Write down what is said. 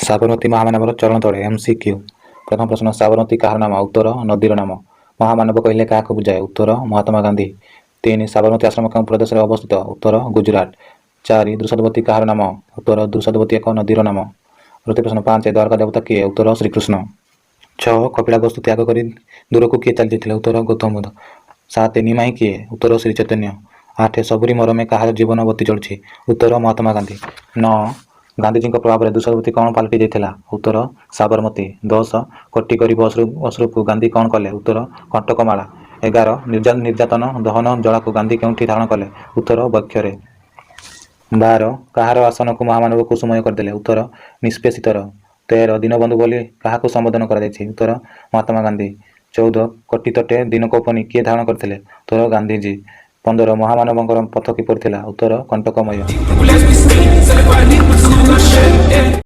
ସାବରମତୀ ମହାମାନବର ଚରଣ ତଳେ MCQ। ପ୍ରଥମ ପ୍ରଶ୍ନ, ସାବରମତୀ କାହାର ନାମ? ଉତ୍ତର, ନଦୀର ନାମ। ମହାମାନବ କହିଲେ କାହାକୁ ବୁଝାଏ? ଉତ୍ତର, ମହାତ୍ମା ଗାନ୍ଧୀ। 3. ସାବରମତୀ ଆଶ୍ରମ କେଉଁ ପ୍ରଦେଶରେ ଅବସ୍ଥିତ? ଉତ୍ତର, ଗୁଜରାଟ। 4. ଦୃଷଦବତୀ କାହାର ନାମ? ଉତ୍ତର, ଦୃଷଦବତୀ ଏକ ନଦୀର ନାମ। ତୃତୀୟ ପ୍ରଶ୍ନ, 5. ଦ୍ୱାରକା ଦେବତା କିଏ? ଉତ୍ତର, ଶ୍ରୀକୃଷ୍ଣ। 6. କପିଳାବସ୍ତୁ ତ୍ୟାଗ କରି ଦୂରକୁ କିଏ ଚାଲି ଯାଇଥିଲେ? ଉତ୍ତର, ଗୌତମ ବୁଦ୍ଧ। 7. ନିମାଇଁ କିଏ? ଉତ୍ତର, ଶ୍ରୀ ଚୈତନ୍ୟ। 8. ସବୁରି ମରମେ କାହାର ଜୀବନ ବତି ଚଳୁଛି? ଉତ୍ତର, ମହାତ୍ମା ଗାନ୍ଧୀ। 9. ଗାନ୍ଧିଜୀଙ୍କ ପ୍ରଭାବରେ ଦୃଷଦବତୀ କ'ଣ ପାଲଟି ଯାଇଥିଲା? ଉତ୍ତର, ସାବରମତୀ। 10. କୋଟି ଗରିବ ଅଶ୍ରୁକୁ ଗାନ୍ଧୀ କ'ଣ କଲେ? ଉତ୍ତର, କଣ୍ଟକମାଳା। 11. ନିର୍ଯାତନ ଦହନ ଜ୍ୱାଳାକୁ ଗାନ୍ଧୀ କେଉଁଠି ଧାରଣ କଲେ? ଉତ୍ତର, ବକ୍ଷରେ। 12. କାହାର ଆସନକୁ ମହାମାନବ କୁସୁମୟ କରିଦେଲେ? ଉତ୍ତର, ନିଷ୍ପେଷିତର। 13. ଦୀନବନ୍ଧୁ ବୋଲି କାହାକୁ ସମ୍ବୋଧନ କରାଯାଇଛି? ଉତ୍ତର, ମହାତ୍ମା ଗାନ୍ଧୀ। 14. କୋଟି ତୋଟେ ଦିନକୌପନୀ କିଏ ଧାରଣ କରିଥିଲେ? ଉତ୍ତର, ଗାନ୍ଧୀଜୀ। 15. ମହାମାନବଙ୍କର ପଥ କିପରି ଥିଲା? ଉତ୍ତର, କଣ୍ଟକମୟ।